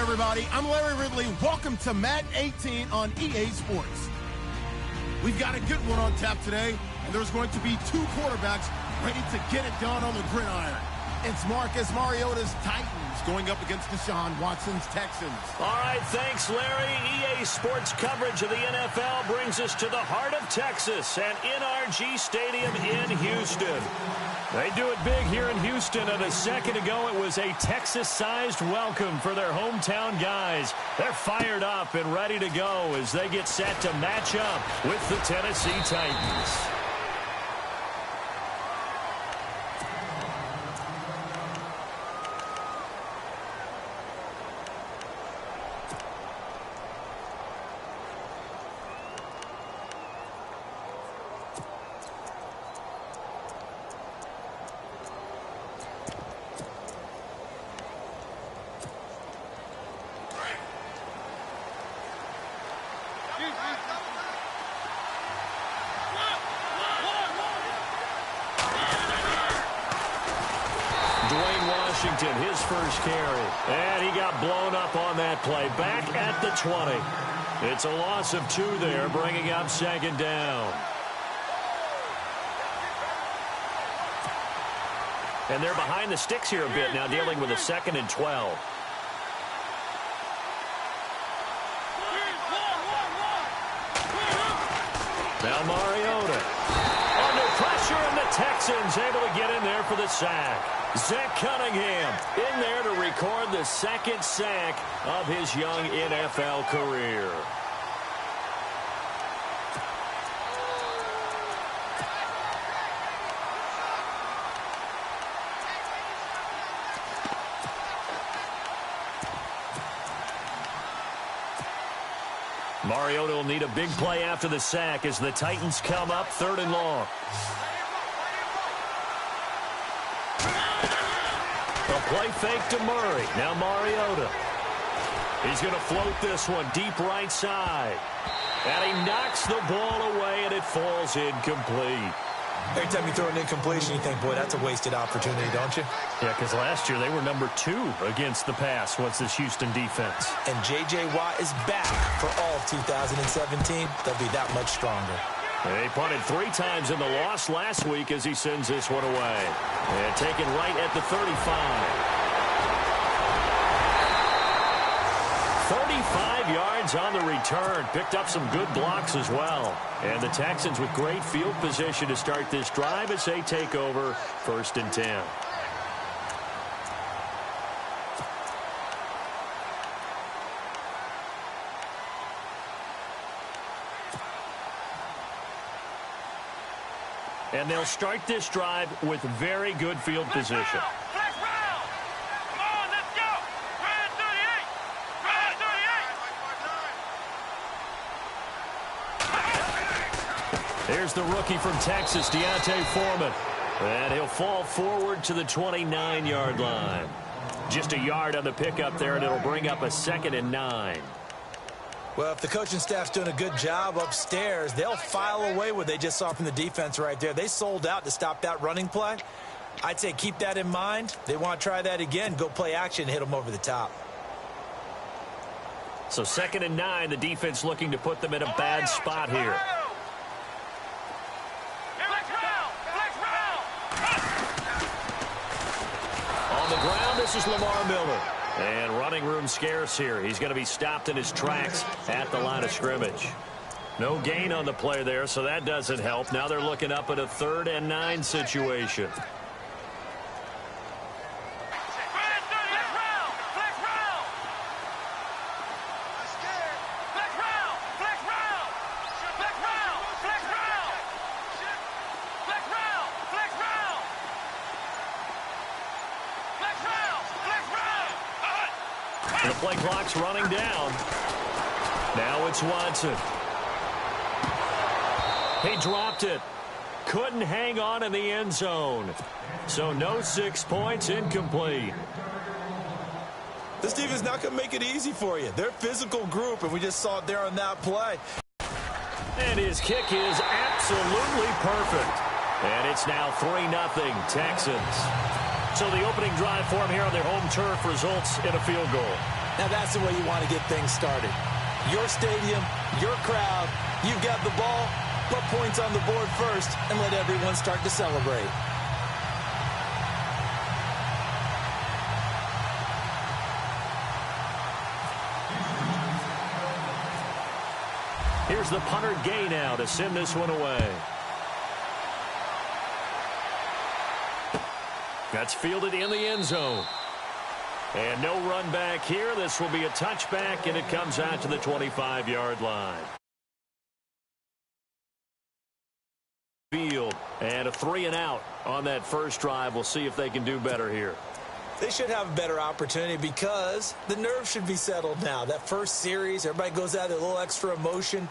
everybody. I'm Larry Ridley. Welcome to Madden 18 on EA Sports. We've got a good one on tap today, and there's going to be two quarterbacks ready to get it done on the gridiron. It's Marcus Mariota's Titans going up against Deshaun Watson's Texans. All right, thanks, Larry. EA Sports coverage of the NFL brings us to the heart of Texas at NRG Stadium in Houston. They do it big here in Houston, and a second ago it was a Texas-sized welcome for their hometown guys. They're fired up and ready to go as they get set to match up with the Tennessee Titans. His first carry, and he got blown up on that play. Back at the 20. It's a loss of 2 there, bringing up second down. And they're behind the sticks here a bit now, dealing with a 2nd and 12. Now Mariota. Under pressure, and the Texans able to get in there for the sack. Zach Cunningham in there to record the 2nd sack of his young NFL career. Mariota will need a big play after the sack as the Titans come up 3rd and long. A play fake to Murray. Now Mariota. He's going to float this one deep right side. And he knocks the ball away, and it falls incomplete. Every time you throw an incompletion, you think, boy, that's a wasted opportunity, don't you? Yeah, because last year they were number 2 against the pass. What's this Houston defense? And J.J. Watt is back for all of 2017. They'll be that much stronger. They punted 3 times in the loss last week as he sends this one away. And taken right at the 35. 35 yards on the return. Picked up some good blocks as well. And the Texans with great field position to start this drive as they take over 1st and 10. And they'll start this drive with very good field position. Here's the rookie from Texas, D'Onta Foreman. And he'll fall forward to the 29-yard line. Just a yard on the pickup there, and it'll bring up a 2nd and 9. Well, if the coaching staff's doing a good job upstairs, they'll file away what they just saw from the defense right there. They sold out to stop that running play. I'd say keep that in mind. They want to try that again, go play action, hit them over the top. So 2nd and 9, the defense looking to put them in a bad spot here. On the ground, this is Lamar Miller. And running room scarce here. He's going to be stopped in his tracks at the line of scrimmage. No gain on the play there, so that doesn't help. Now they're looking up at a 3rd and 9 situation. The play clock's running down. Now it's Watson. He dropped it. Couldn't hang on in the end zone. So no 6 points, incomplete. This defense is not going to make it easy for you. They're a physical group, and we just saw it there on that play. And his kick is absolutely perfect. And it's now 3-0 Texans. So the opening drive for him here on their home turf results in a field goal. Now that's the way you want to get things started. Your stadium, your crowd, you've got the ball, put points on the board first, and let everyone start to celebrate. Here's the punter Gay now to send this one away. That's fielded in the end zone. And no run back here. This will be a touchback, and it comes out to the 25-yard line. Field, and a 3-and-out on that first drive. We'll see if they can do better here. They should have a better opportunity because the nerves should be settled now. That first series, everybody goes out with a little extra emotion.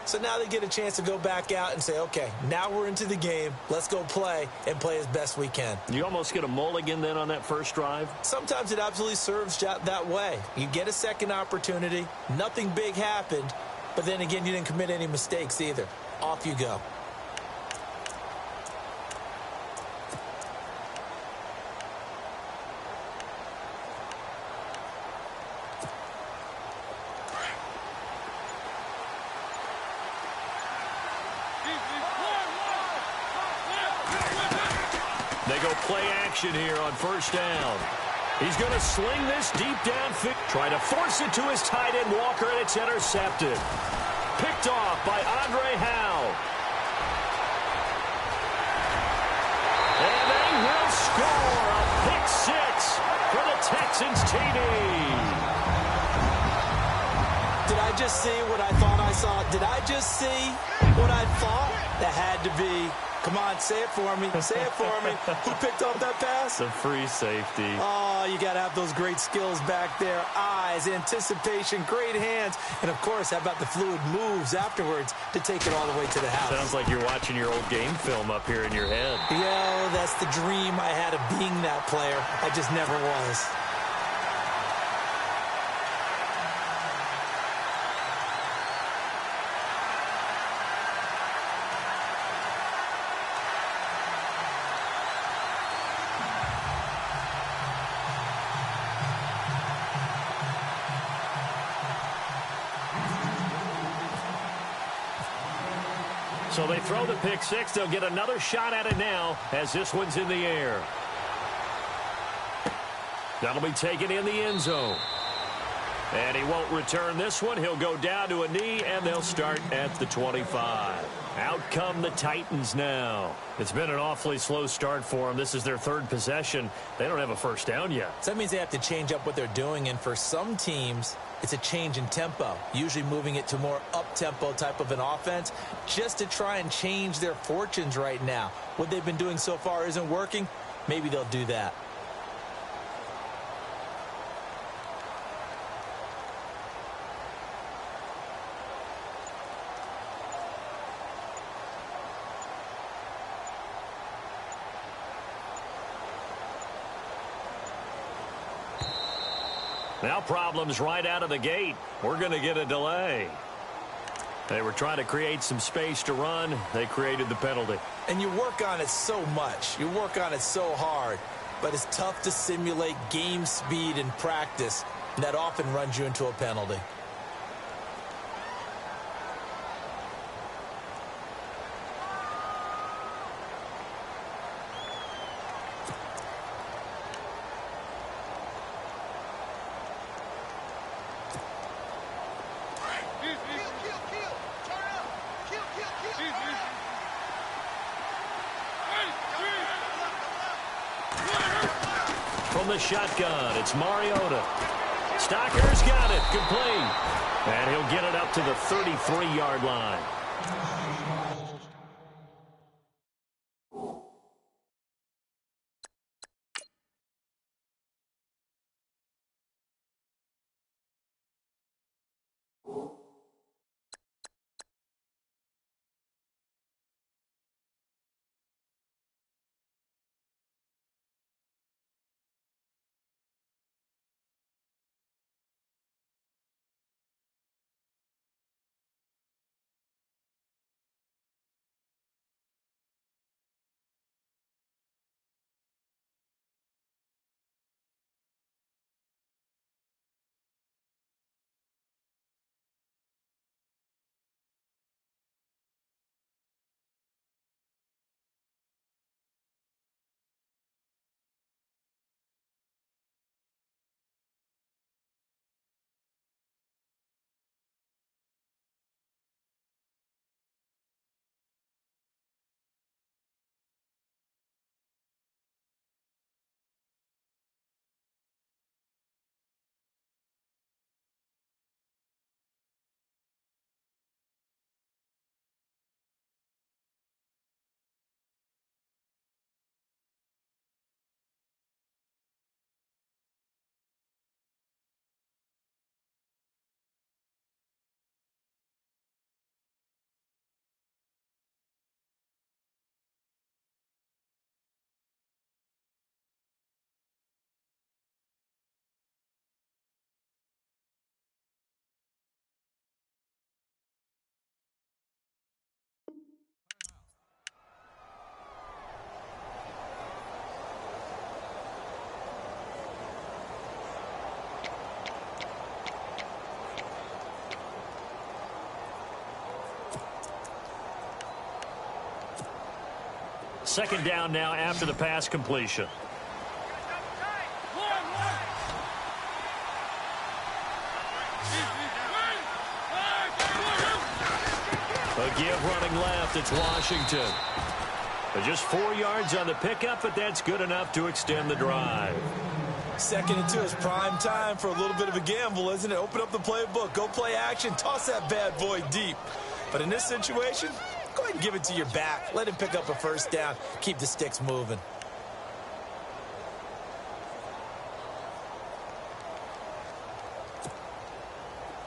So now they get a chance to go back out and say, okay, now we're into the game. Let's go play and play as best we can. You almost get a mulligan then on that first drive? Sometimes it absolutely serves that way. You get a second opportunity. Nothing big happened. But then again, you didn't commit any mistakes either. Off you go. They go play action here on first down. He's going to sling this deep downfield. Try to force it to his tight end, Walker, and it's intercepted. Picked off by Andre Howe. And they will score a pick six for the Texans TD. Did I just see what I thought I saw? Did I just see what I thought? That had to be. Come on, say it for me. Say it for me. Who picked up that pass? The free safety. Oh, you got to have those great skills back there. Eyes, anticipation, great hands. And, of course, how about the fluid moves afterwards to take it all the way to the house? Sounds like you're watching your old game film up here in your head. Yeah, that's the dream I had of being that player. I just never was. So they throw the pick six. They'll get another shot at it now as this one's in the air. That'll be taken in the end zone. And he won't return this one. He'll go down to a knee, and they'll start at the 25. Out come the Titans now. It's been an awfully slow start for them. This is their third possession. They don't have a first down yet. So that means they have to change up what they're doing, and for some teams, it's a change in tempo, usually moving it to more up-tempo type of an offense just to try and change their fortunes right now. What they've been doing so far isn't working. Maybe they'll do that. Now problems right out of the gate. We're going to get a delay. They were trying to create some space to run. They created the penalty. And you work on it so much. You work on it so hard. But it's tough to simulate game speed in practice. And that often runs you into a penalty. From the shotgun, it's Mariota. Stocker's got it, complete. And he'll get it up to the 33-yard line. Second down now after the pass completion. A give running left. It's Washington. But just 4 yards on the pickup, but that's good enough to extend the drive. 2nd and 2 is prime time for a little bit of a gamble, isn't it? Open up the playbook, go play action, toss that bad boy deep. But in this situation, go ahead and give it to your back. Let him pick up a first down. Keep the sticks moving.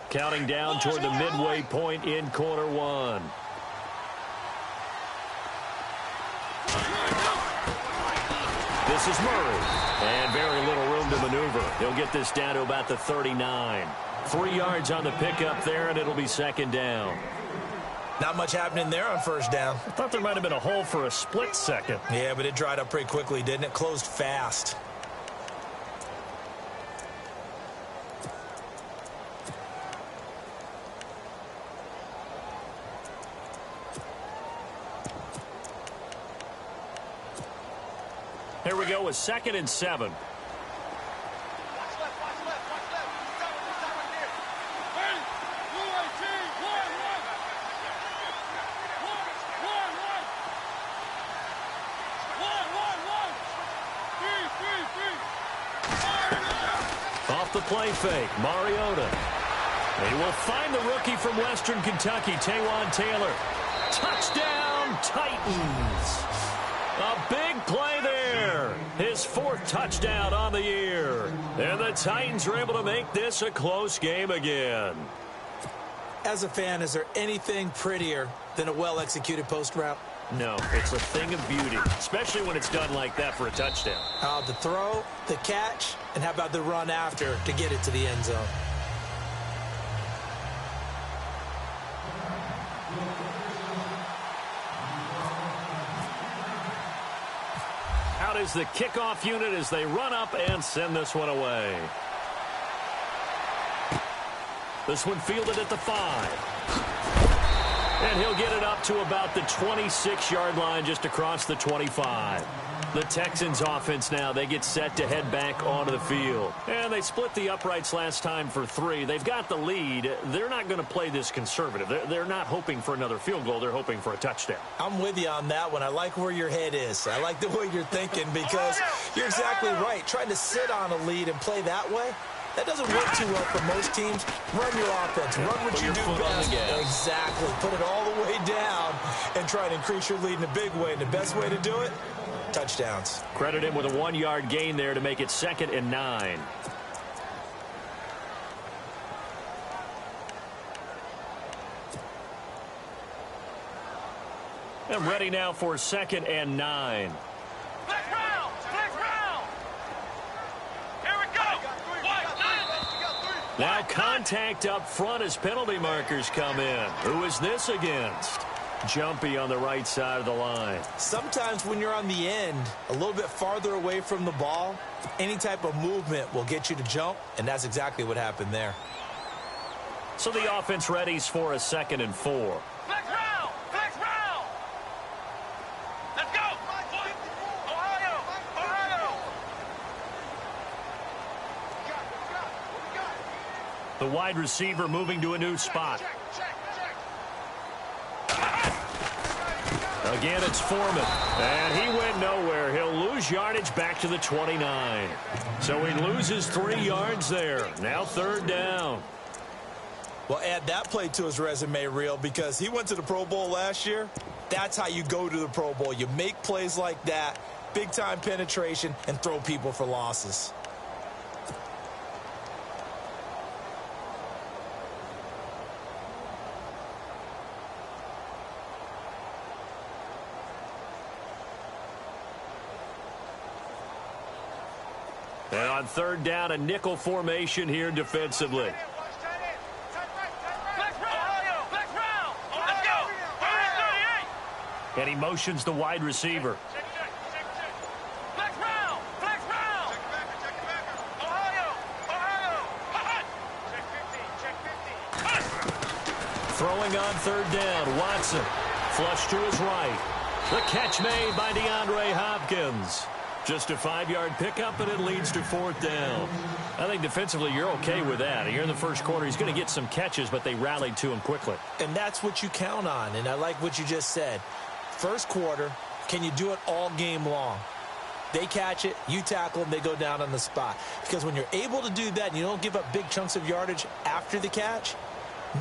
Counting down toward the midway point in quarter one. This is Murray. And very little room to maneuver. He'll get this down to about the 39. 3 yards on the pickup there, and it'll be second down. Not much happening there on first down. I thought there might have been a hole for a split second. Yeah, but it dried up pretty quickly, didn't it? Closed fast. Here we go with 2nd and 7. Off the play fake, Mariota. He will find the rookie from Western Kentucky, Taywan Taylor. Touchdown, Titans. A big play there. His 4th touchdown on the year. And the Titans are able to make this a close game again. As a fan, is there anything prettier than a well-executed post route? No, it's a thing of beauty, especially when it's done like that for a touchdown. The throw, the catch, and how about the run after to get it to the end zone? Out is the kickoff unit as they run up and send this one away. This one fielded at the 5. And he'll get it up to about the 26-yard line, just across the 25. The Texans offense now, they get set to head back onto the field. And they split the uprights last time for 3. They've got the lead. They're not going to play this conservative. They're not hoping for another field goal. They're hoping for a touchdown. I'm with you on that one. I like where your head is. I like the way you're thinking because you're exactly right. Trying to sit on a lead and play that way, that doesn't work too well for most teams. Run your offense. Run what you do best. Exactly. Put it all the way down and try to increase your lead in a big way. And the best way to do it, touchdowns. Credit him with a 1-yard gain there to make it 2nd and 9. And ready now for 2nd and 9. Now contact up front as penalty markers come in. Who is this against? Jumpy on the right side of the line. Sometimes when you're on the end, a little bit farther away from the ball, any type of movement will get you to jump, and that's exactly what happened there. So the offense readies for a 2nd and 4. The wide receiver moving to a new spot. Again, it's Foreman. And he went nowhere. He'll lose yardage back to the 29. So he loses 3 yards there. Now 3rd down. Well, add that play to his resume reel because he went to the Pro Bowl last year. That's how you go to the Pro Bowl. You make plays like that, big-time penetration, and throw people for losses. And on 3rd down, a nickel formation here defensively. And he motions the wide receiver. Throwing on 3rd down, Watson. Flush to his right. The catch made by DeAndre Hopkins. Just a 5-yard pickup, and it leads to 4th down. I think defensively you're okay with that. Here in the first quarter, he's going to get some catches, but they rallied to him quickly. And that's what you count on, and I like what you just said. First quarter, can you do it all game long? They catch it, you tackle them, they go down on the spot. Because when you're able to do that and you don't give up big chunks of yardage after the catch,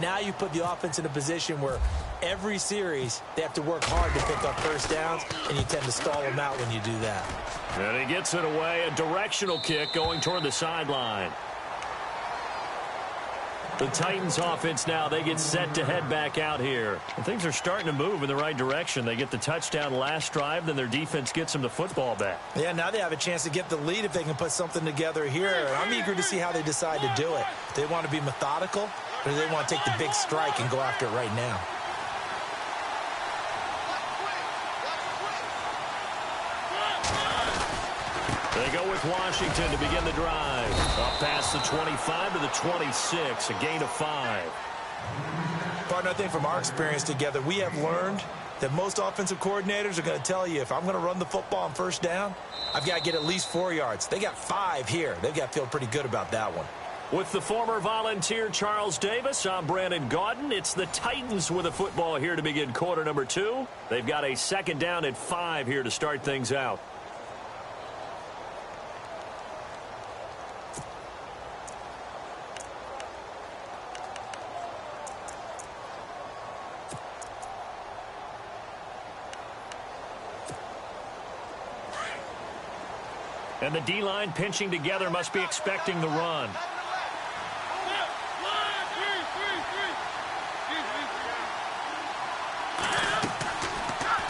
now you put the offense in a position where every series they have to work hard to pick up first downs, and you tend to stall them out when you do that. And he gets it away, a directional kick going toward the sideline. The Titans offense now, they get set to head back out here. And things are starting to move in the right direction. They get the touchdown last drive, then their defense gets them the football back. Yeah, now they have a chance to get the lead if they can put something together here. I'm eager to see how they decide to do it. They want to be methodical, or do they want to take the big strike and go after it right now? They go with Washington to begin the drive. Up past the 25 to the 26, a gain of 5. Partner, I think from our experience together, we have learned that most offensive coordinators are going to tell you, if I'm going to run the football on first down, I've got to get at least 4 yards. They got 5 here. They've got to feel pretty good about that one. With the former Volunteer Charles Davis, I'm Brandon Gaudin. It's the Titans with a football here to begin quarter number 2. They've got a 2nd down and 5 here to start things out. And the D-line pinching together, must be expecting the run.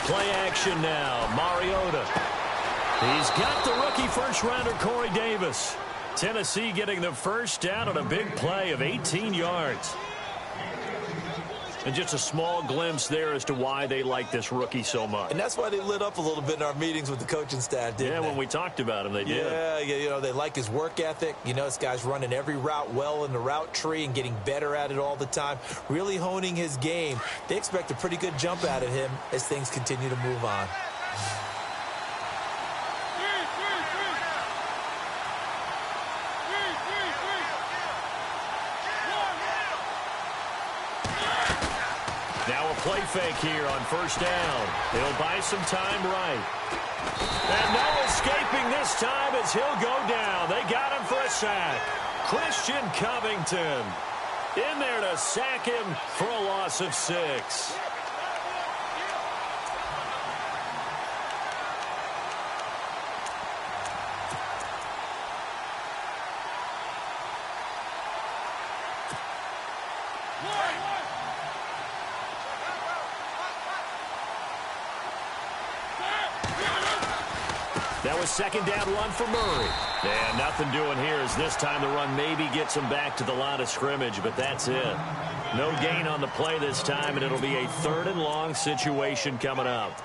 Play action now. Mariota. He's got the rookie first-rounder Corey Davis. Tennessee getting the first down on a big play of 18 yards. And just a small glimpse there as to why they like this rookie so much. And that's why they lit up a little bit in our meetings with the coaching staff, didn't they? Yeah, when we talked about him, they did. Yeah, you know, they like his work ethic. You know, this guy's running every route well in the route tree and getting better at it all the time, really honing his game. They expect a pretty good jump out of him as things continue to move on. Now a play fake here on first down. He'll buy some time right. And no escaping this time as he'll go down. They got him for a sack. Christian Covington in there to sack him for a loss of 6. That was 2nd down run for Murray. And nothing doing here as this time the run maybe gets him back to the line of scrimmage, but that's it. No gain on the play this time, and it'll be a 3rd and long situation coming up.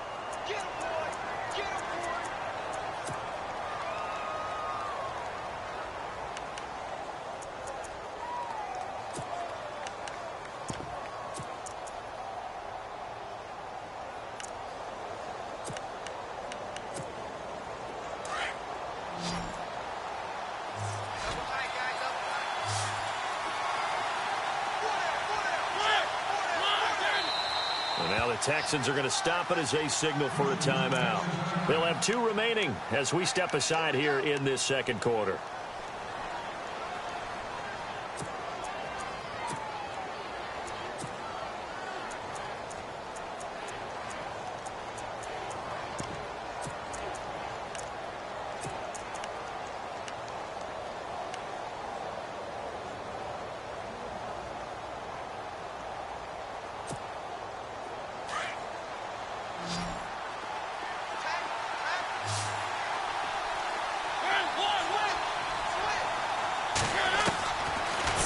Texans are going to stop it as they signal for a timeout. They'll have 2 remaining as we step aside here in this 2nd quarter.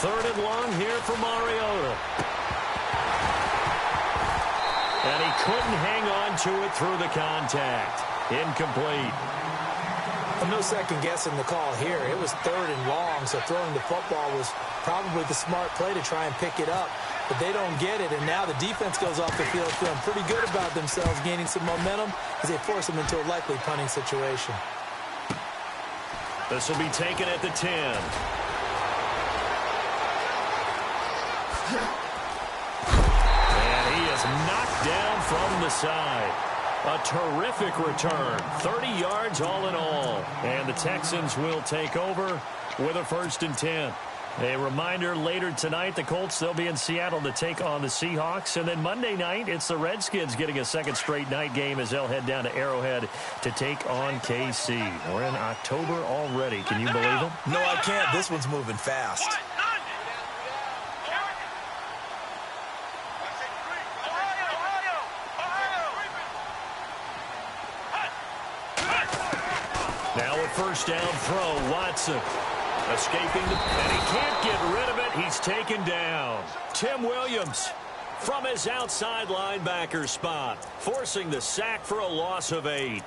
Third and long here for Mariota. And he couldn't hang on to it through the contact. Incomplete. No second guessing the call here. It was 3rd and long, so throwing the football was probably the smart play to try and pick it up. But they don't get it, and now the defense goes off the field feeling pretty good about themselves, gaining some momentum as they force them into a likely punting situation. This will be taken at the 10. And he is knocked down from the side. A terrific return. 30 yards all in all. And the Texans will take over with a 1st and 10. A reminder, later tonight, the Colts, they'll be in Seattle to take on the Seahawks. And then Monday night, it's the Redskins getting a second straight night game as they'll head down to Arrowhead to take on KC. We're in October already. Can you believe it? No, I can't. This one's moving fast. Now a first down throw, Watson. Escaping, and he can't get rid of it. He's taken down. Tim Williams from his outside linebacker spot, forcing the sack for a loss of 8.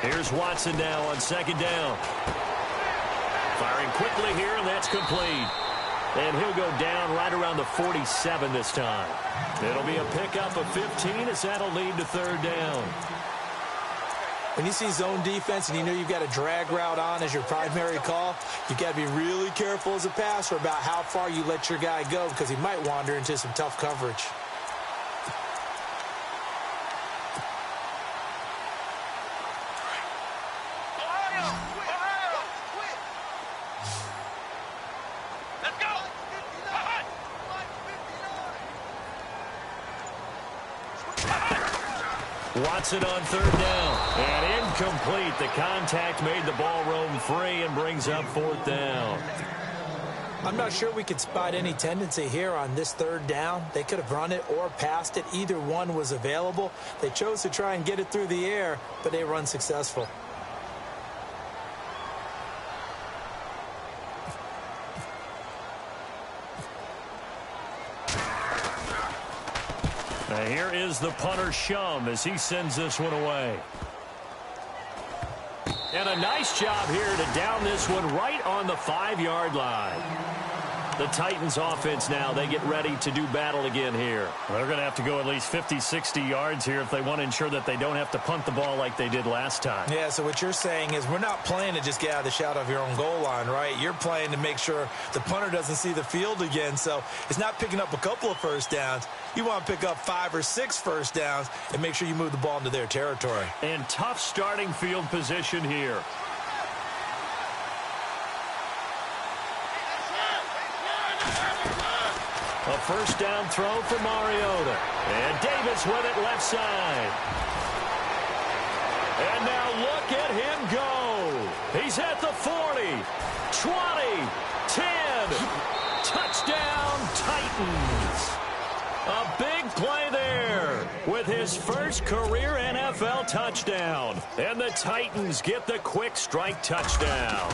Here's Watson now on 2nd down. Firing quickly here, and that's complete. And he'll go down right around the 47 this time. It'll be a pickup of 15 as that'll lead to 3rd down. When you see zone defense and you know you've got a drag route on as your primary call, you've got to be really careful as a passer about how far you let your guy go because he might wander into some tough coverage. Watson on 3rd down. And incomplete. The contact made the ball roam free and brings up 4th down. I'm not sure we could spot any tendency here on this 3rd down. They could have run it or passed it. Either one was available. They chose to try and get it through the air, but they were unsuccessful. Now here is the punter, Shum, as he sends this one away. And a nice job here to down this one right on the 5-yard line. The Titans offense now, they get ready to do battle again here. They're going to have to go at least 50, 60 yards here if they want to ensure that they don't have to punt the ball like they did last time. Yeah, so what you're saying is we're not playing to just get out of the shadow of your own goal line, right? You're playing to make sure the punter doesn't see the field again. So it's not picking up a couple of first downs. You want to pick up 5 or 6 first downs and make sure you move the ball into their territory. And tough starting field position here. A first down throw for Mariota. And Davis with it left side. And now look at him go. He's at the 40, 20, 10. Touchdown, Titans. A big play there with his first career NFL touchdown. And the Titans get the quick strike touchdown.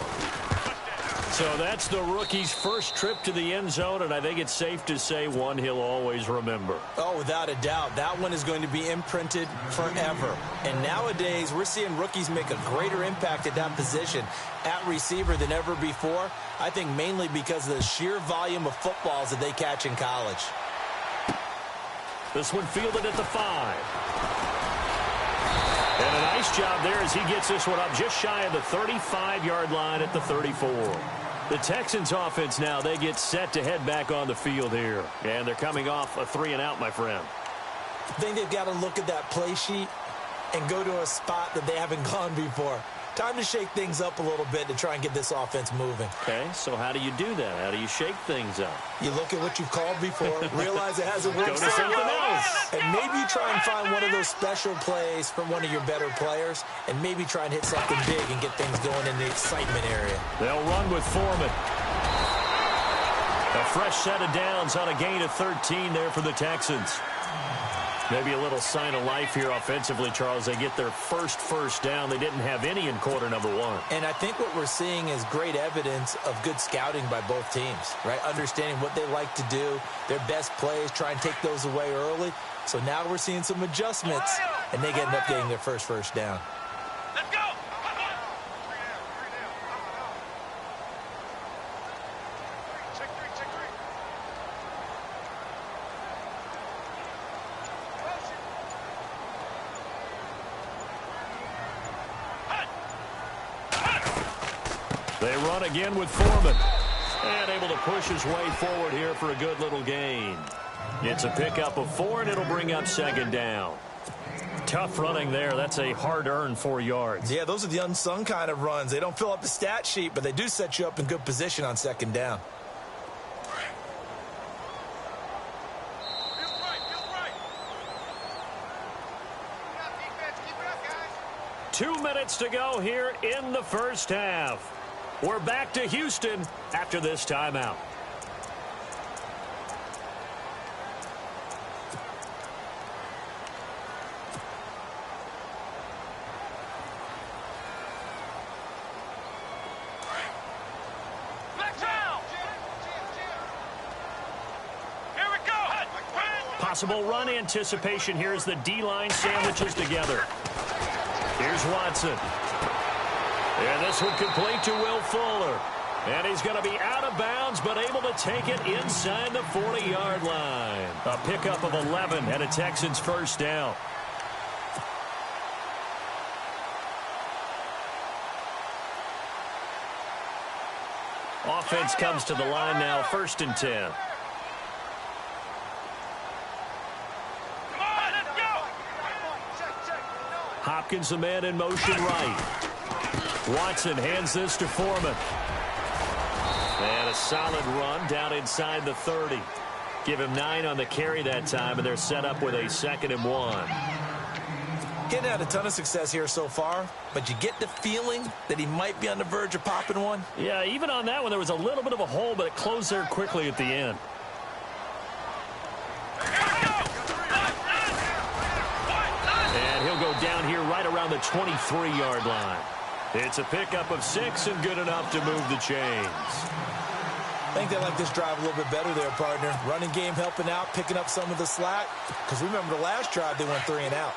So that's the rookie's first trip to the end zone, and I think it's safe to say one he'll always remember. Oh, without a doubt. That one is going to be imprinted forever. And nowadays, we're seeing rookies make a greater impact at that position at receiver than ever before. I think mainly because of the sheer volume of footballs that they catch in college. This one fielded at the 5. And a nice job there as he gets this one up just shy of the 35-yard line at the 34. The Texans offense now, they get set to head back on the field here. And they're coming off a 3-and-out, my friend. I think they've got to look at that play sheet and go to a spot that they haven't gone before. Time to shake things up a little bit to try and get this offense moving. Okay, so how do you do that? How do you shake things up? You look at what you've called before, realize it hasn't worked so well, and maybe you try and find one of those special plays from one of your better players, and maybe try and hit something big and get things going in the excitement area. They'll run with Foreman. A fresh set of downs on a gain of 13 there for the Texans. Maybe a little sign of life here offensively, Charles. They get their first down. They didn't have any in quarter number one. And I think what we're seeing is great evidence of good scouting by both teams, right? Understanding what they like to do, their best plays, try and take those away early. So now we're seeing some adjustments, and they end up getting their first down. Let's go! They run again with Foreman. And able to push his way forward here for a good little gain. It's a pickup of 4, and it'll bring up 2nd down. Tough running there. That's a hard-earned 4 yards. Yeah, those are the unsung kind of runs. They don't fill up the stat sheet, but they do set you up in good position on 2nd down. 2 minutes to go here in the first half. We're back to Houston after this timeout. Possible run anticipation here as the D-line sandwiches together. Here's Watson. And this one complete to Will Fuller. And he's going to be out of bounds, but able to take it inside the 40-yard line. A pickup of 11 and a Texans first down. Offense comes to the line now, 1st and 10. Hopkins, the man in motion right. Watson hands this to Foreman. And a solid run down inside the 30. Give him 9 on the carry that time, and they're set up with a 2nd and 1. Getting had a ton of success here so far, but you get the feeling that he might be on the verge of popping one. Yeah, even on that one, there was a little bit of a hole, but it closed there quickly at the end. And he'll go down here right around the 23-yard line. It's a pickup of 6 and good enough to move the chains. I think they like this drive a little bit better there, partner. Running game helping out, picking up some of the slack. Because remember the last drive, they went 3 and out.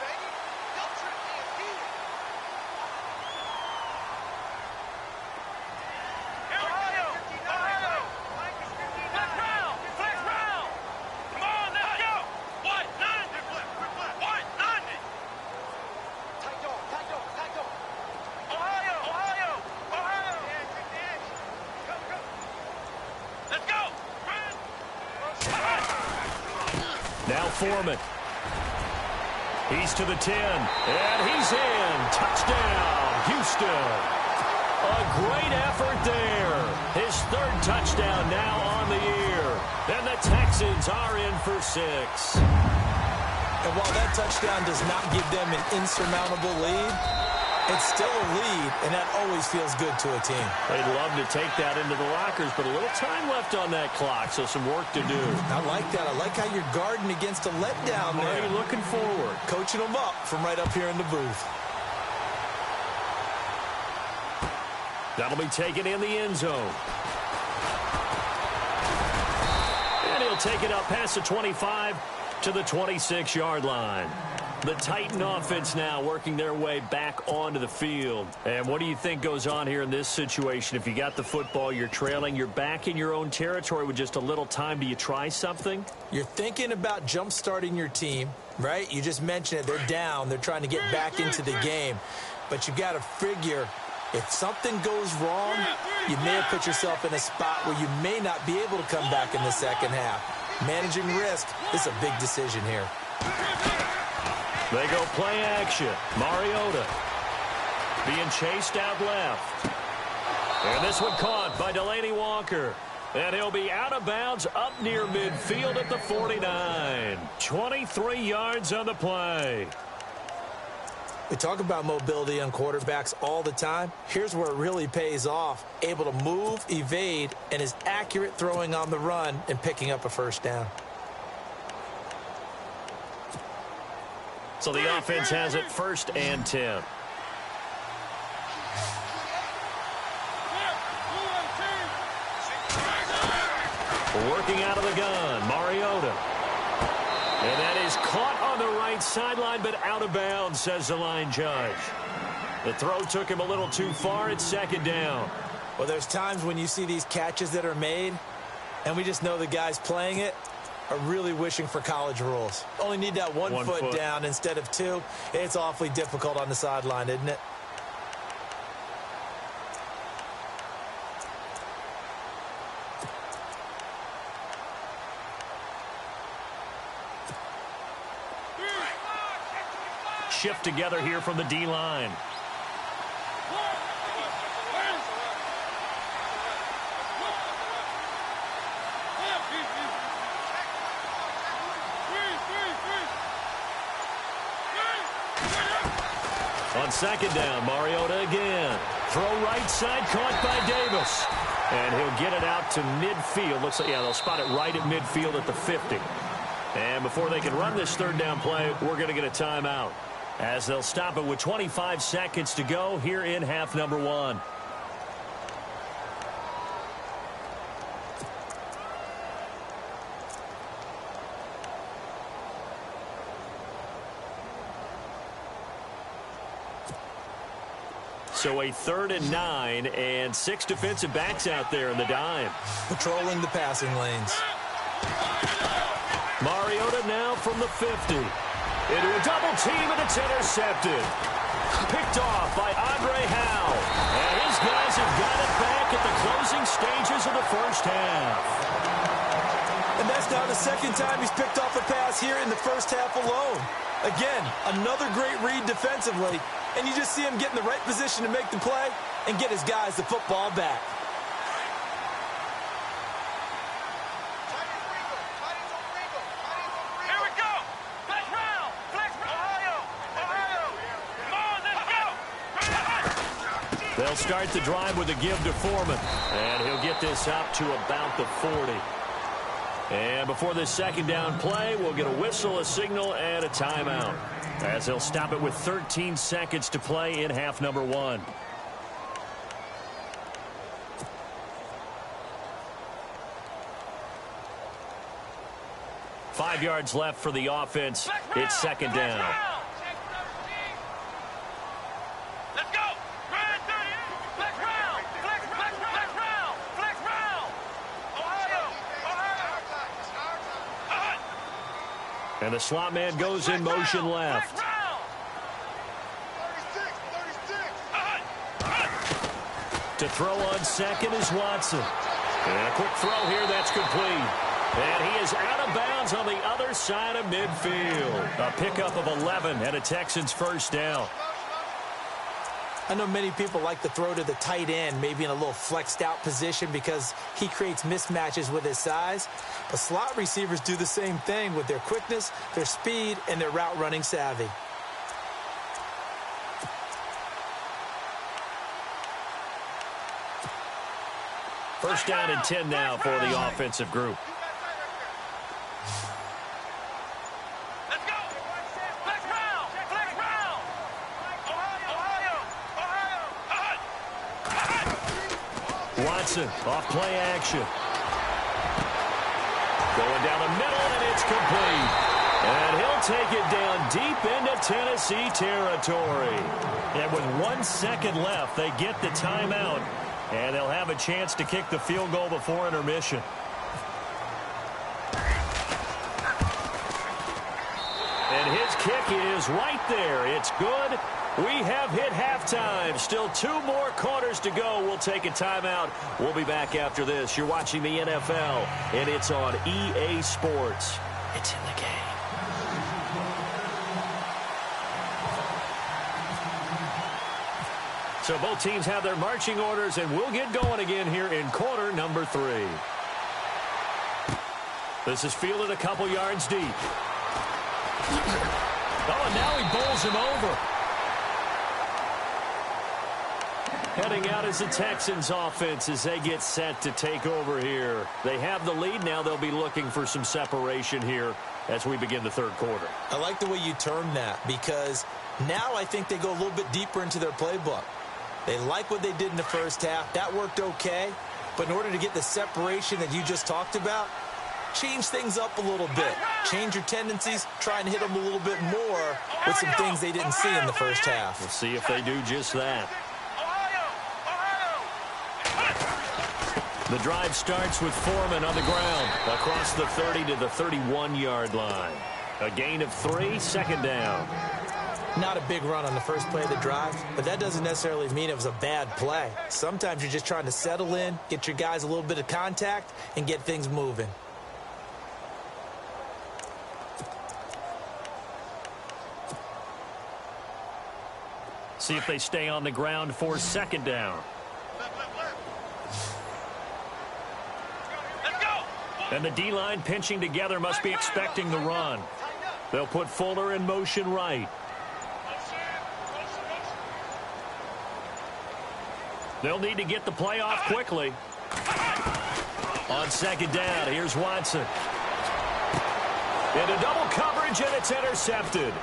Foreman. He's to the 10, and he's in. Touchdown, Houston. A great effort there. His 3rd touchdown now on the year. And the Texans are in for 6. And while that touchdown does not give them an insurmountable lead, it's still a lead, and that always feels good to a team. They'd love to take that into the lockers, but a little time left on that clock, so some work to do. I like that. I like how you're guarding against a letdown there. You're looking forward. Coaching them up from right up here in the booth. That'll be taken in the end zone. And he'll take it up past the 25 to the 26-yard line. The Titan offense now working their way back onto the field. And what do you think goes on here in this situation? If you got the football, you're trailing, you're back in your own territory with just a little time. Do you try something? You're thinking about jump-starting your team, right? You just mentioned it. They're down. They're trying to get back into the game. But you got to figure if something goes wrong, you may have put yourself in a spot where you may not be able to come back in the second half. Managing risk is a big decision here. They go play action. Mariota being chased out left. And this one caught by Delaney Walker. And he'll be out of bounds up near midfield at the 49. 23 yards on the play. We talk about mobility on quarterbacks all the time. Here's where it really pays off. Able to move, evade, and is accurate throwing on the run and picking up a 1st down. So the offense has it 1st and 10. Working out of the gun, Mariota. And that is caught on the right sideline, but out of bounds, says the line judge. The throw took him a little too far. It's 2nd down. Well, there's times when you see these catches that are made, and we just know the guys playing it are really wishing for college rules. Only need that one foot down instead of 2. It's awfully difficult on the sideline, isn't it? Shift together here from the D-line. On 2nd down, Mariota again. Throw right side, caught by Davis. And he'll get it out to midfield. Looks like, yeah, they'll spot it right at midfield at the 50. And before they can run this 3rd down play, we're going to get a timeout, as they'll stop it with 25 seconds to go here in half number 1. So a 3rd and 9, and 6 defensive backs out there in the dime. Patrolling the passing lanes. Mariota now from the 50. Into a double team, and it's intercepted. Picked off by Andre Howe. And his guys have got it back at the closing stages of the 1st half. And that's now the 2nd time he's picked off a pass here in the 1st half alone. Again, another great read defensively. And you just see him get in the right position to make the play and get his guys the football back. Here we go. Flex round. Flex round. Ohio. Come on, let's go. They'll start the drive with a give to Foreman. And he'll get this out to about the 40. And before this 2nd down play, we'll get a whistle, a signal, and a timeout, as they'll stop it with 13 seconds to play in half number 1. Five yards left for the offense. It's 2nd down. Let's go. Flex round. Flex round. Flex round. Ohio. And the slot man goes in motion left. To throw on 2nd is Watson. And a quick throw here, that's complete. And he is out of bounds on the other side of midfield. A pickup of 11 and a Texans 1st down. I know many people like to throw to the tight end, maybe in a little flexed out position because he creates mismatches with his size. But slot receivers do the same thing with their quickness, their speed, and their route running savvy. First down and 10 now for the offensive group. Let's go. Flex round. Flex round. Ohio. Watson off play action. Going down the middle, and it's complete. And he'll take it down deep into Tennessee territory. And with 1 second left, they get the timeout. And they'll have a chance to kick the field goal before intermission. And his kick is right there. It's good. We have hit halftime. Still 2 more quarters to go. We'll take a timeout. We'll be back after this. You're watching the NFL, and it's on EA Sports. It's in the game. So both teams have their marching orders, and we'll get going again here in quarter number 3. This is fielded a couple yards deep. Oh, and now he bowls him over. Heading out is the Texans offense as they get set to take over here. They have the lead. Now they'll be looking for some separation here as we begin the third quarter. I like the way you term that, because now I think they go a little bit deeper into their playbook. They like what they did in the first half. That worked okay. But in order to get the separation that you just talked about, change things up a little bit. Change your tendencies. Try and hit them a little bit more with some things they didn't see in the first half. We'll see if they do just that. The drive starts with Foreman on the ground across the 30 to the 31-yard line. A gain of 3, second down. Not a big run on the first play of the drive, but that doesn't necessarily mean it was a bad play. Sometimes you're just trying to settle in, get your guys a little bit of contact, and get things moving. See if they stay on the ground for second down. And the D-line pinching together must be expecting the run. They'll put Fuller in motion right. They'll need to get the play off quickly. On second down, here's Watson. Into double coverage, and it's intercepted.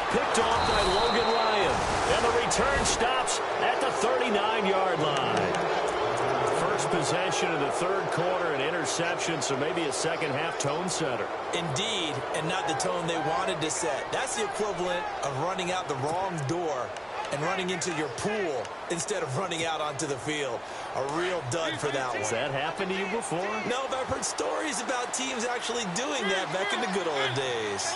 Picked off by Logan Ryan. And the return stops at the 39-yard line. First possession of the third quarter, an interception, so maybe a second-half tone setter. Indeed, and not the tone they wanted to set. That's the equivalent of running out the wrong door and running into your pool instead of running out onto the field. A real dud for that one. Has that happened to you before? No, but I've heard stories about teams actually doing that back in the good old days.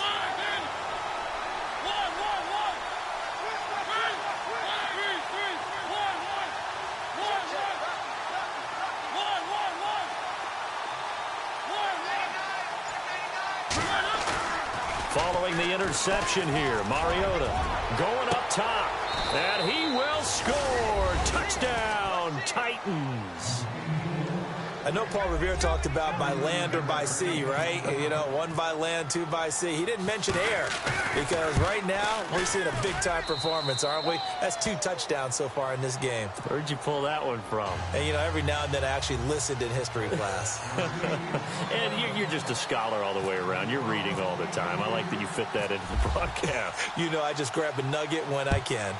Following the interception here, Mariota going up top, and he will score. Touchdown, Titans. I know Paul Revere talked about by land or by sea, right? You know, 1 by land, 2 by sea. He didn't mention air, because right now we're seeing a big-time performance, aren't we? That's 2 touchdowns so far in this game. Where'd you pull that one from? And, you know, every now and then I actually listened in history class. And you're just a scholar all the way around. You're reading all the time. I like that you fit that into the broadcast. You know, I just grab a nugget when I can.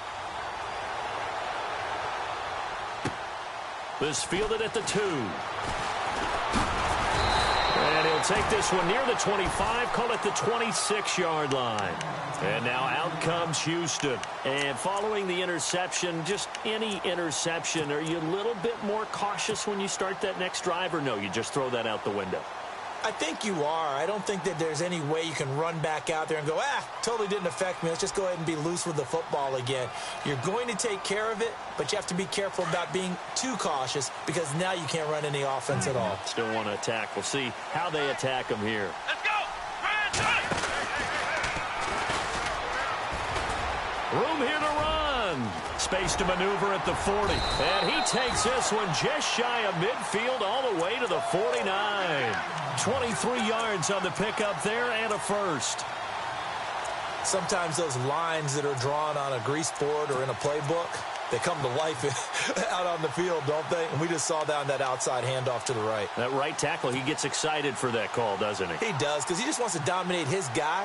This fielded at the 2. And he'll take this one near the 25, call it the 26-yard line. And now out comes Houston. And following the interception, just any interception, are you a little bit more cautious when you start that next drive, or no, you just throw that out the window? I think you are. I don't think that there's any way you can run back out there and go, totally didn't affect me. Let's just go ahead and be loose with the football again. You're going to take care of it, but you have to be careful about being too cautious, because now you can't run any offense at all. Still want to attack. We'll see how they attack him here. Let's go! Room here to run. Space to maneuver at the 40. And he takes this one just shy of midfield all the way to the 49. 23 yards on the pickup there and a first. Sometimes those lines that are drawn on a grease board or in a playbook, they come to life out on the field, don't they? And we just saw down that outside handoff to the right. That right tackle, he gets excited for that call, doesn't he? He does, because he just wants to dominate his guy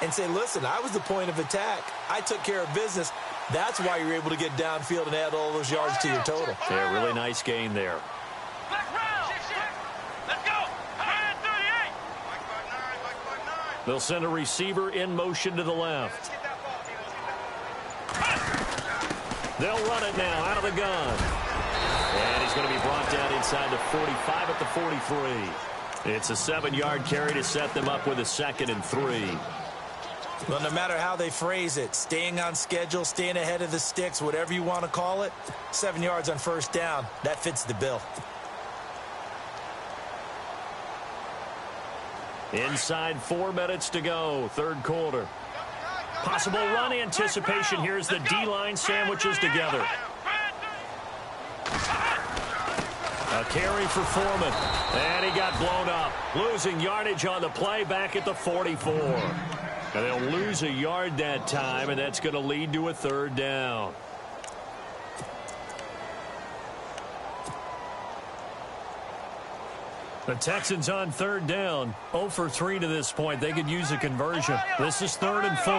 and say, listen, I was the point of attack. I took care of business. That's why you're able to get downfield and add all those yards to your total. Yeah, really nice gain there. Let's go! 38! They'll send a receiver in motion to the left. They'll run it now out of the gun. And he's going to be brought down inside the 45 at the 43. It's a 7-yard carry to set them up with a 2nd and 3. Well, no matter how they phrase it, staying on schedule, staying ahead of the sticks, whatever you want to call it, 7 yards on first down, that fits the bill. Inside 4 minutes to go, third quarter. Possible run anticipation. Here's the D-line sandwiches together. A carry for Foreman. And he got blown up. Losing yardage on the play back at the 44. And they'll lose a yard that time, and that's going to lead to a third down. The Texans on third down. 0 for 3 to this point. They could use a conversion. This is 3rd and 4.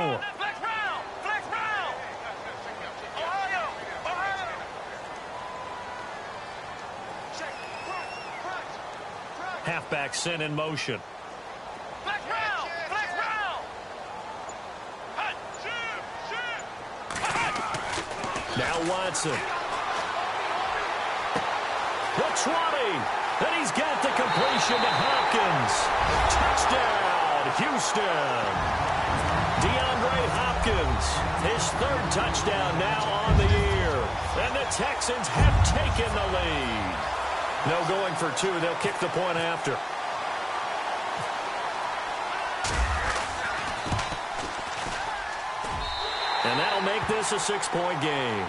Halfback sent in motion. Now Watson. The 20. And he's got the completion to Hopkins. Touchdown, Houston. DeAndre Hopkins, his 3rd touchdown now on the year. And the Texans have taken the lead. No going for 2. They'll kick the point after. And that'll make this a 6-point game.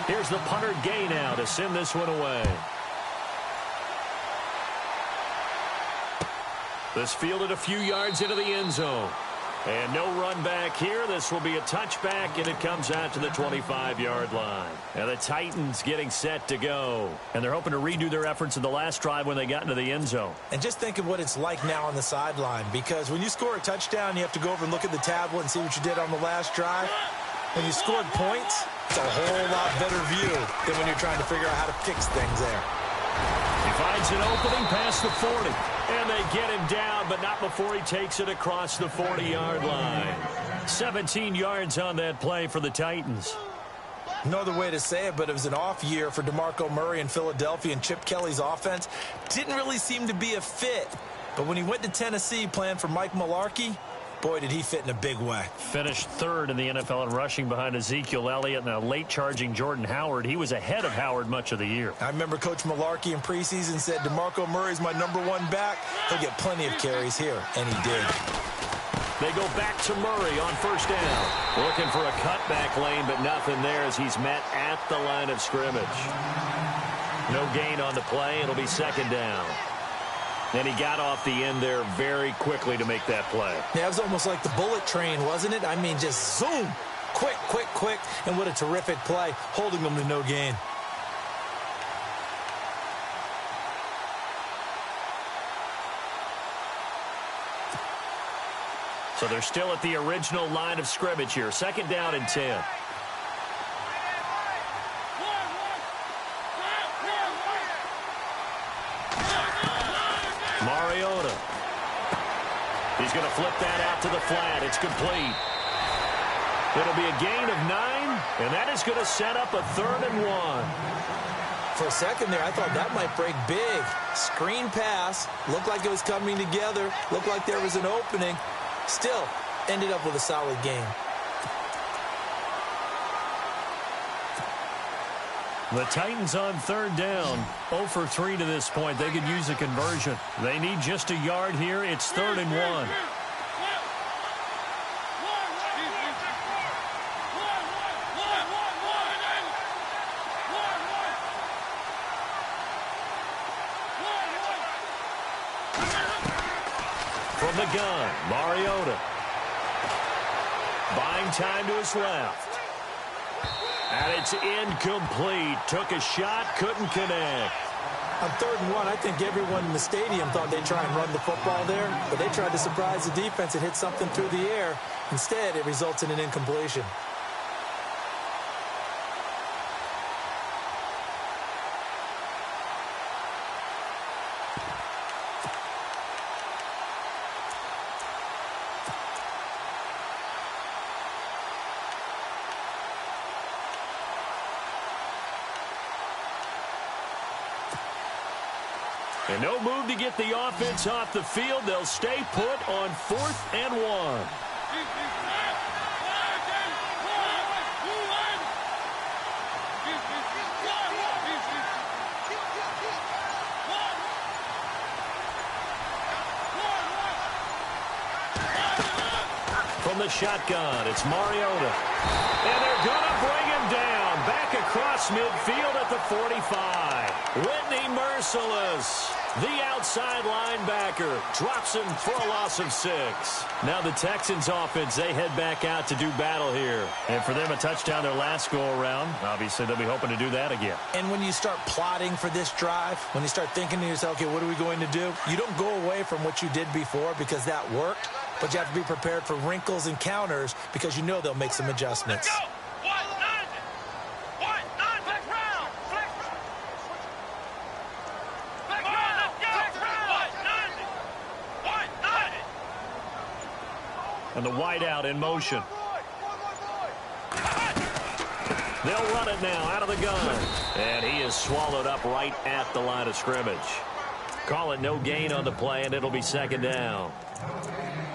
Here's the punter Gay now to send this one away. This fielded a few yards into the end zone. And no run back here. This will be a touchback, and it comes out to the 25-yard line. And the Titans getting set to go. And they're hoping to redo their efforts in the last drive when they got into the end zone. And just think of what it's like now on the sideline, because when you score a touchdown, you have to go over and look at the tablet and see what you did on the last drive. When you scored points, it's a whole lot better view than when you're trying to figure out how to fix things there. He finds an opening past the 40. And they get him down, but not before he takes it across the 40-yard line. 17 yards on that play for the Titans. No other way to say it, but it was an off year for DeMarco Murray in Philadelphia, and Chip Kelly's offense didn't really seem to be a fit. But when he went to Tennessee playing for Mike Mularkey, boy, did he fit in a big way. Finished 3rd in the NFL in rushing behind Ezekiel Elliott and a late-charging Jordan Howard. He was ahead of Howard much of the year. I remember Coach Mularkey in preseason said, DeMarco Murray's my #1 back. He'll get plenty of carries here, and he did. They go back to Murray on 1st down. Looking for a cutback lane, but nothing there as he's met at the line of scrimmage. No gain on the play. It'll be 2nd down. And he got off the end there very quickly to make that play. Yeah, it was almost like the bullet train, wasn't it? I mean, just zoom. Quick, quick, quick. And what a terrific play, holding them to no gain. So they're still at the original line of scrimmage here. 2nd down and 10. Mariota. He's going to flip that out to the flat. It's complete. It'll be a gain of 9, and that is going to set up a 3rd and 1. For a second there, I thought that might break big. Screen pass. Looked like it was coming together. Looked like there was an opening. Still, ended up with a solid game. The Titans on 3rd down. 0 for 3 to this point. They could use a conversion. They need just a yard here. It's 3rd and 1. From the gun, Mariota. Buying time to his left. And it's incomplete. Took a shot, couldn't connect. On 3rd and 1, I think everyone in the stadium thought they'd try and run the football there, but they tried to surprise the defense and hit something through the air. Instead, it results in an incompletion. And no move to get the offense off the field. They'll stay put on 4th and 1. From the shotgun, it's Mariota. And they're going to bring him down. Back across midfield at the 45. Whitney Merciless, the outside linebacker, drops him for a loss of 6. Now the Texans offense, they head back out to do battle here. And for them, a touchdown their last go-around. Obviously, they'll be hoping to do that again. And when you start plotting for this drive, when you start thinking to yourself, okay, what are we going to do? You don't go away from what you did before because that worked, but you have to be prepared for wrinkles and counters because you know they'll make some adjustments. Let's go. And the wideout in motion. They'll run it now out of the gun. And he is swallowed up right at the line of scrimmage. Call it no gain on the play, and it'll be second down.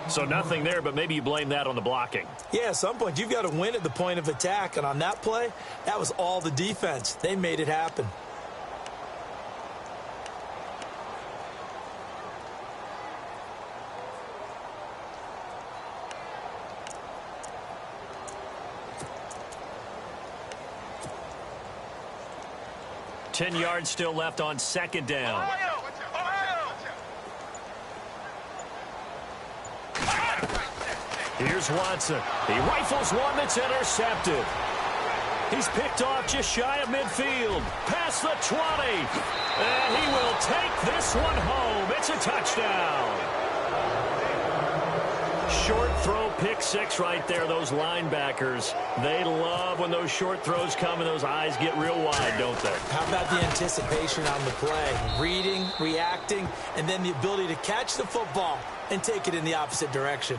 So nothing there, but maybe you blame that on the blocking. Yeah, at some point, you've got to win at the point of attack. And on that play, that was all the defense. They made it happen. Ten yards still left on second down. Here's Watson. He rifles one that's intercepted. He's picked off just shy of midfield. Past the 20. And he will take this one home. It's a touchdown. Short throw, pick 6 right there. Those linebackers, they love when those short throws come and those eyes get real wide, don't they? How about the anticipation on the play? Reading, reacting, and then the ability to catch the football and take it in the opposite direction.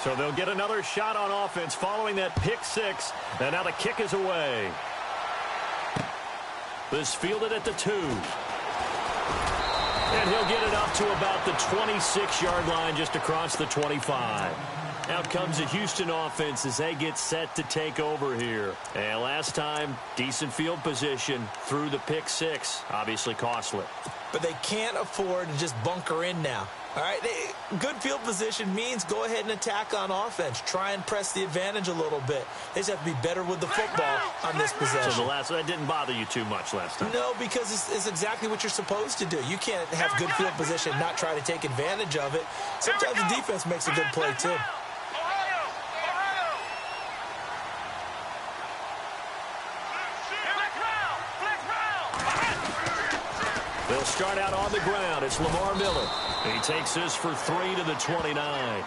So they'll get another shot on offense following that pick 6. And now the kick is away. This fielded at the 2. And he'll get it up to about the 26-yard line just across the 25. Out comes the Houston offense as they get set to take over here. And last time, decent field position through the pick 6. Obviously costly. But they can't afford to just bunker in now. All right, good field position means go ahead and attack on offense. Try and press the advantage a little bit. They just have to be better with the football on this possession. So that didn't bother you too much last time? No, because it's exactly what you're supposed to do. You can't have good field position and not try to take advantage of it. Sometimes the defense makes a good play, too. They'll start out on the ground. It's Lamar Miller. He takes this for 3 to the 29.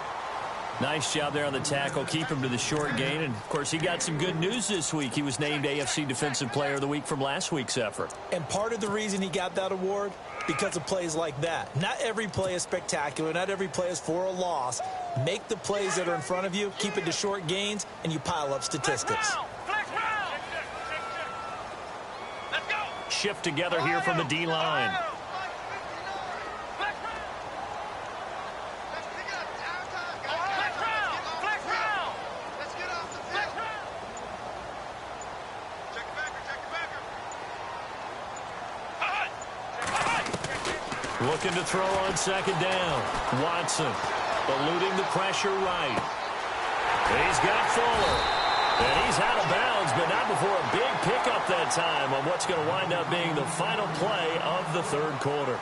Nice job there on the tackle. Keep him to the short gain. And, of course, he got some good news this week. He was named AFC Defensive Player of the Week from last week's effort. And part of the reason he got that award, because of plays like that. Not every play is spectacular. Not every play is for a loss. Make the plays that are in front of you, keep it to short gains, and you pile up statistics. Shift together here from the D-line. Looking to throw on second down. Watson eluding the pressure right. He's got Fuller. And he's out of bounds, but not before a big pickup that time on what's going to wind up being the final play of the third quarter.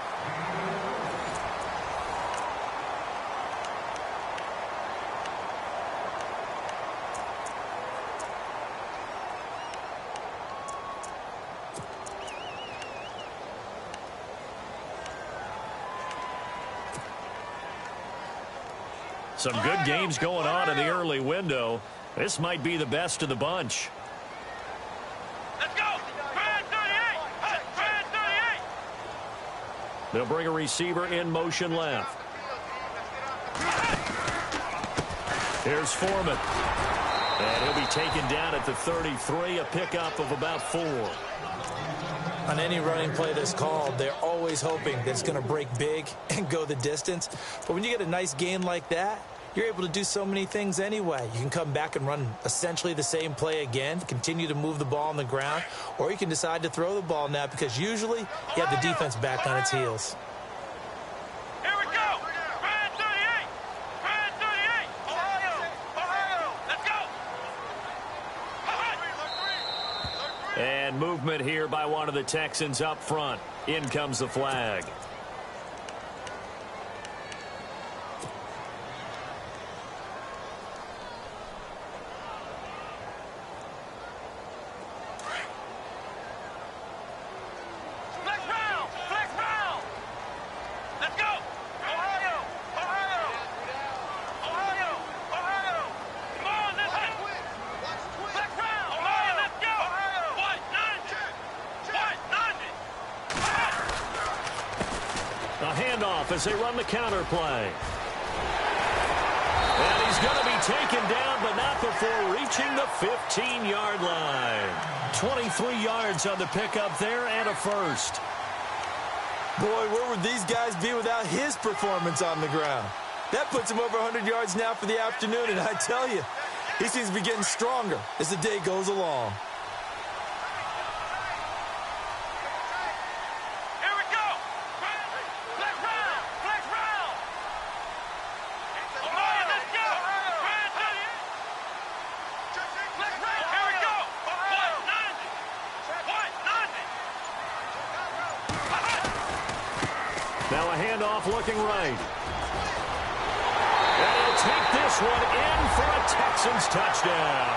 Some good games going on in the early window. This might be the best of the bunch. Let's go! 38! 38! They'll bring a receiver in motion left. Here's Foreman. And he'll be taken down at the 33, a pickup of about 4. On any running play that's called, they're always hoping that it's going to break big and go the distance. But when you get a nice gain like that, you're able to do so many things anyway. You can come back and run essentially the same play again, continue to move the ball on the ground, or you can decide to throw the ball now because usually you have the defense back on its heels. Here we go! 38! And movement here by one of the Texans up front. In comes the flag. As they run the counter play. And he's going to be taken down, but not before reaching the 15-yard line. 23 yards on the pickup there and a first. Boy, where would these guys be without his performance on the ground? That puts him over 100 yards now for the afternoon, and I tell you, he seems to be getting stronger as the day goes along. Now a handoff looking right. And he'll take this one in for a Texans touchdown.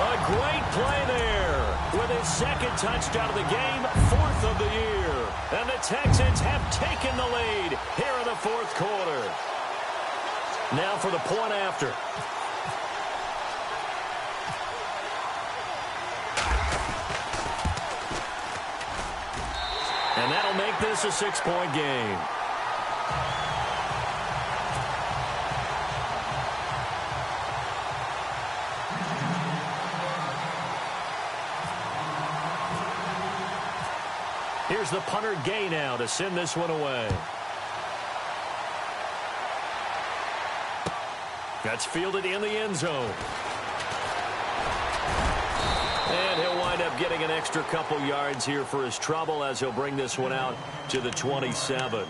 A great play there with his second touchdown of the game, fourth of the year. And the Texans have taken the lead here in the fourth quarter. Now for the point after. And that'll make this a 6-point game. Here's the punter Gay now to send this one away. That's fielded in the end zone. And he'll wind up getting an extra couple yards here for his trouble as he'll bring this one out to the 27.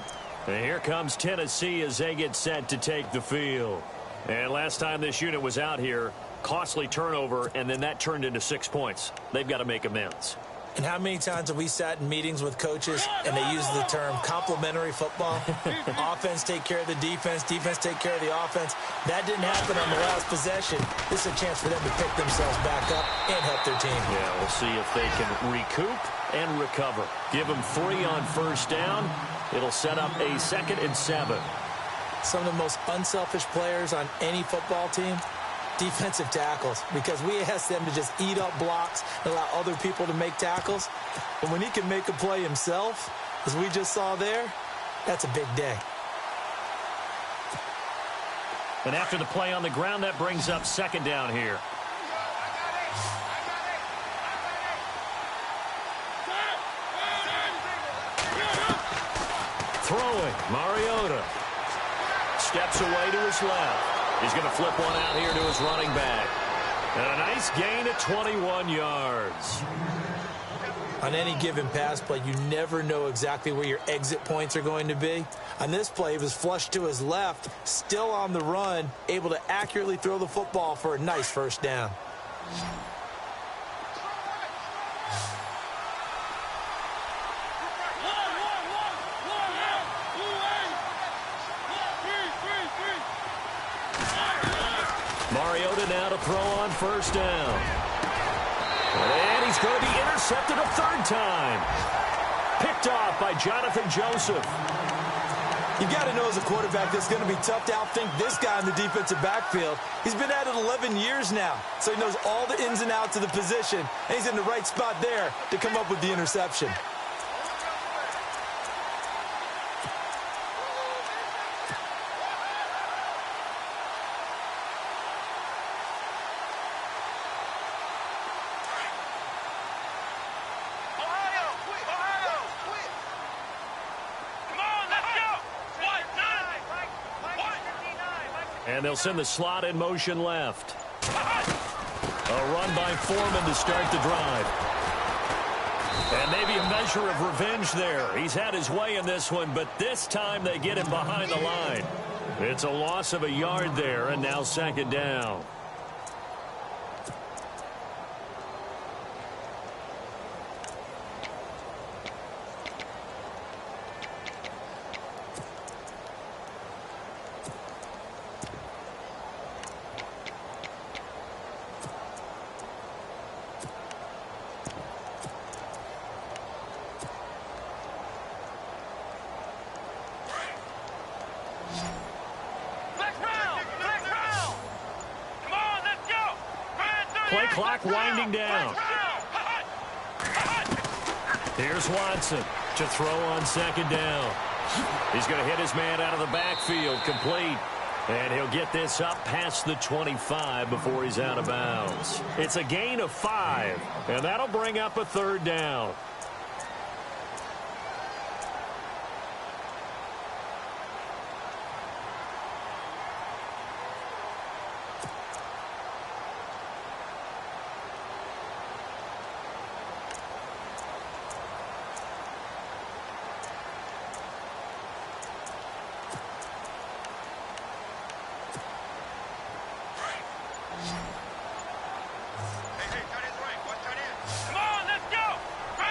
And here comes Tennessee as they get set to take the field. And last time this unit was out here, costly turnover, and then that turned into 6 points. They've got to make amends. And how many times have we sat in meetings with coaches and they use the term complementary football? Offense take care of the defense, defense take care of the offense. That didn't happen on the last possession. This is a chance for them to pick themselves back up and help their team. Yeah, we'll see if they can recoup and recover. Give them 3 on first down. It'll set up a 2nd and 7. Some of the most unselfish players on any football team, defensive tackles, because we ask them to just eat up blocks and allow other people to make tackles. But when he can make a play himself, as we just saw there, that's a big day. And after the play on the ground, that brings up 2nd down here. Throwing, Mariota. Steps away to his left. He's going to flip one out here to his running back. And a nice gain of 21 yards. On any given pass play, you never know exactly where your exit points are going to be. On this play, he was flushed to his left, still on the run, able to accurately throw the football for a nice first down. Mariota now to throw on first down. And he's going to be intercepted a 3rd time. Picked off by Jonathan Joseph. You got to know as a quarterback that's going to be tough to outthink this guy in the defensive backfield. He's been at it 11 years now, so he knows all the ins and outs of the position, and he's in the right spot there to come up with the interception. And they'll send the slot in motion left. A run by Foreman to start the drive. And maybe a measure of revenge there. He's had his way in this one, but this time they get him behind the line. It's a loss of a yard there, and now 2nd down. play clock winding down. Here's Watson to throw on second down. He's going to hit his man out of the backfield, complete. And he'll get this up past the 25 before he's out of bounds. It's a gain of 5, and that'll bring up a third down.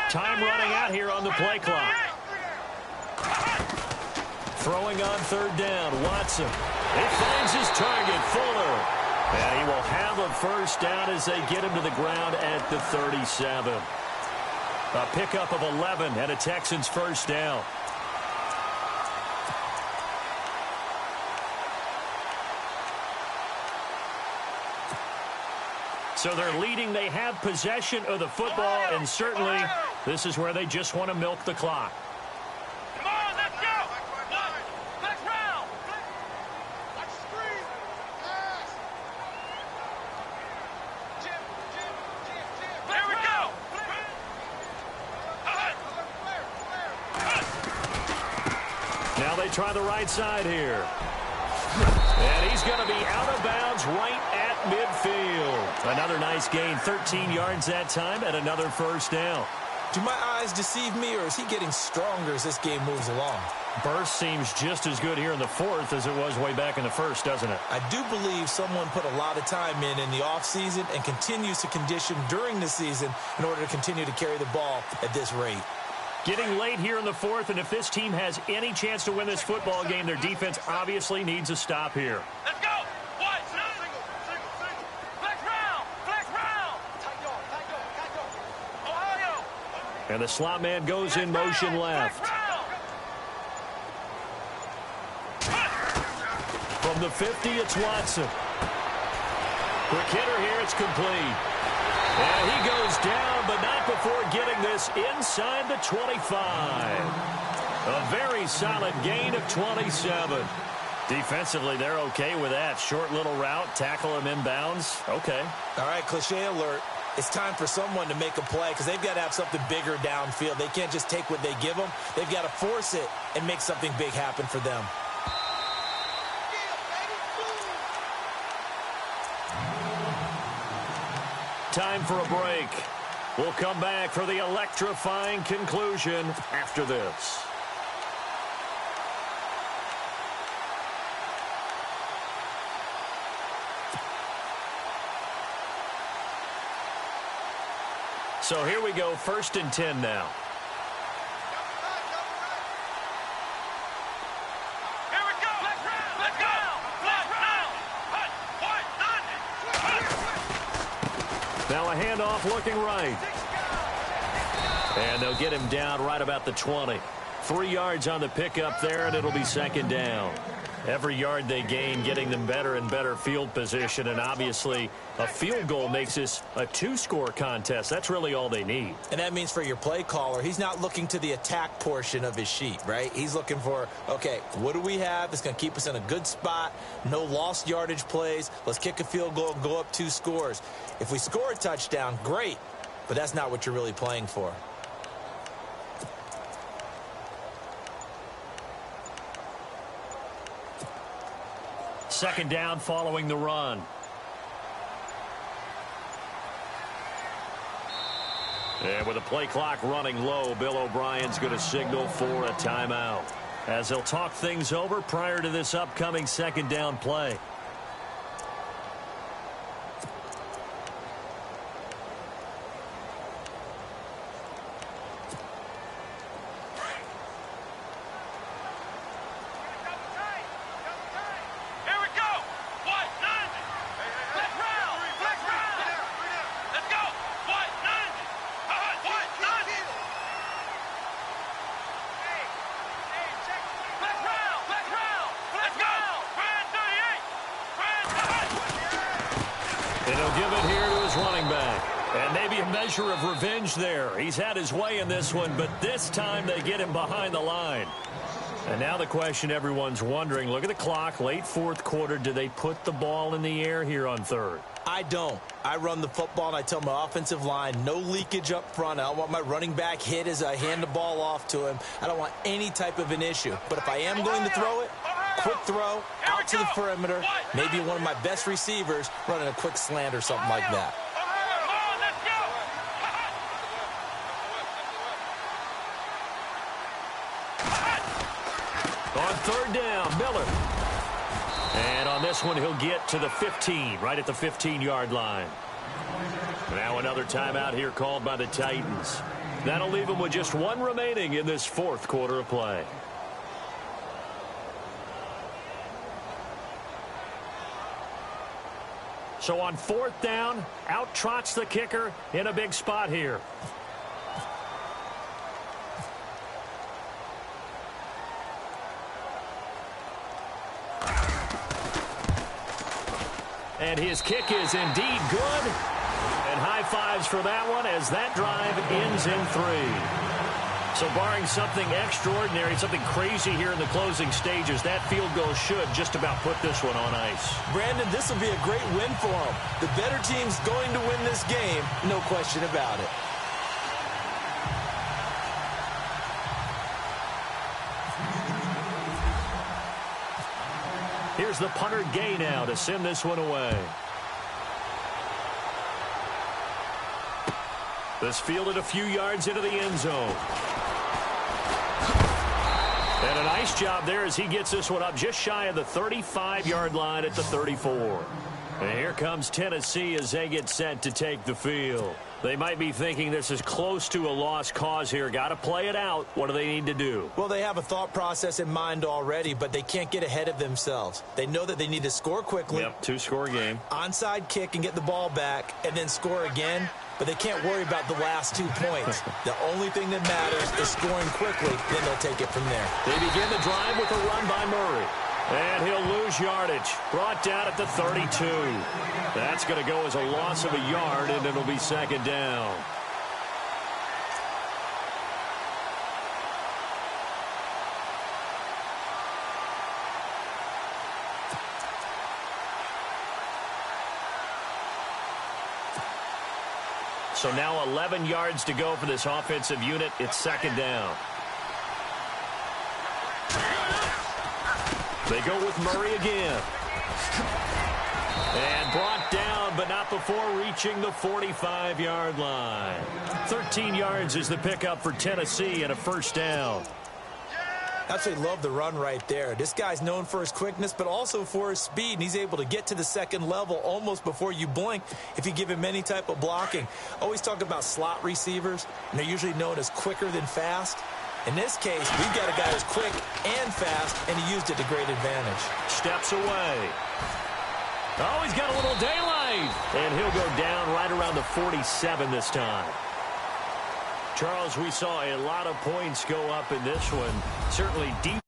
Time running out here on the play clock. Throwing on third down, Watson. He finds his target, Fuller. And he will have a first down as they get him to the ground at the 37. A pickup of 11 and a Texans first down. So they're leading. They have possession of the football, and certainly this is where they just want to milk the clock. Come on, let's go! Flex round! Watch the screen! Pass! Chip! There we go! Now they try the right side here. And he's going to be out of bounds right at midfield. Another nice gain, 13 yards that time, and another first down. Do my eyes deceive me, or is he getting stronger as this game moves along? Burst seems just as good here in the fourth as it was way back in the first, doesn't it? I do believe someone put a lot of time in the offseason and continues to condition during the season in order to continue to carry the ball at this rate. Getting late here in the fourth, and if this team has any chance to win this football game, their defense obviously needs a stop here. Let's go! What? Single. Flex round! Ohio! And the slot man goes in motion left. From the 50, it's Watson. Quick hitter here, it's complete. And he goes down, but not before getting this inside the 25. A very solid gain of 27. Defensively, they're okay with that. Short little route, tackle him inbounds. Okay. All right, cliche alert. It's time for someone to make a play because they've got to have something bigger downfield. They can't just take what they give them. They've got to force it and make something big happen for them. Time for a break. We'll come back for the electrifying conclusion after this. So here we go, 1st and 10 now. Here we go! Let's go! Now a handoff looking right. And they'll get him down right about the 20. 3 yards on the pickup there, and it'll be second down. Every yard they gain getting them better and better field position, and obviously a field goal makes this a 2-score contest. That's really all they need. And that means for your play caller, he's not looking to the attack portion of his sheet, right? He's looking for, okay, what do we have that's going to keep us in a good spot? No lost yardage plays. Let's kick a field goal and go up 2 scores. If we score a touchdown, great, but that's not what you're really playing for. Second down following the run. And with the play clock running low, Bill O'Brien's going to signal for a timeout as he'll talk things over prior to this upcoming second down play. And he'll give it here to his running back. And maybe a measure of revenge there. He's had his way in this one, but this time they get him behind the line. And now the question everyone's wondering, look at the clock, late fourth quarter. Do they put the ball in the air here on third? I don't. I run the football, and I tell my offensive line, no leakage up front. I don't want my running back hit as I hand the ball off to him. I don't want any type of an issue. But if I am going to throw it, quick throw, out to the perimeter, maybe one of my best receivers running a quick slant or something like that. On third down, Miller. And on this one, he'll get to the 15, right at the 15-yard line. Now another timeout here called by the Titans. That'll leave them with just one remaining in this fourth quarter of play. So on fourth down, out trots the kicker in a big spot here. And his kick is indeed good. And high fives for that one as that drive ends in 3. So barring something extraordinary, something crazy here in the closing stages, that field goal should just about put this one on ice. Brandon, this will be a great win for them. The better team's going to win this game, no question about it. Here's the punter Gay now to send this one away. This fielded a few yards into the end zone. And a nice job there as he gets this one up just shy of the 35-yard line at the 34. And here comes Tennessee as they get set to take the field. They might be thinking this is close to a lost cause here. Got to play it out. What do they need to do? Well, they have a thought process in mind already, but they can't get ahead of themselves. They know that they need to score quickly. Yep, 2-score game. Onside kick and get the ball back and then score again. But they can't worry about the last 2 points. The only thing that matters is scoring quickly. Then they'll take it from there. They begin the drive with a run by Murray. And he'll lose yardage. Brought down at the 32. That's going to go as a loss of a yard, and it'll be second down. So now 11 yards to go for this offensive unit. It's second down. They go with Murray again. And brought down, but not before reaching the 45-yard line. 13 yards is the pickup for Tennessee and a first down. Absolutely love the run right there. This guy's known for his quickness, but also for his speed, and he's able to get to the second level almost before you blink if you give him any type of blocking. Always talk about slot receivers, and they're usually known as quicker than fast. In this case, we've got a guy who's quick and fast, and he used it to great advantage. Steps away. Oh, he's got a little daylight. And he'll go down right around the 47 this time. Charles, we saw a lot of points go up in this one. Certainly deep.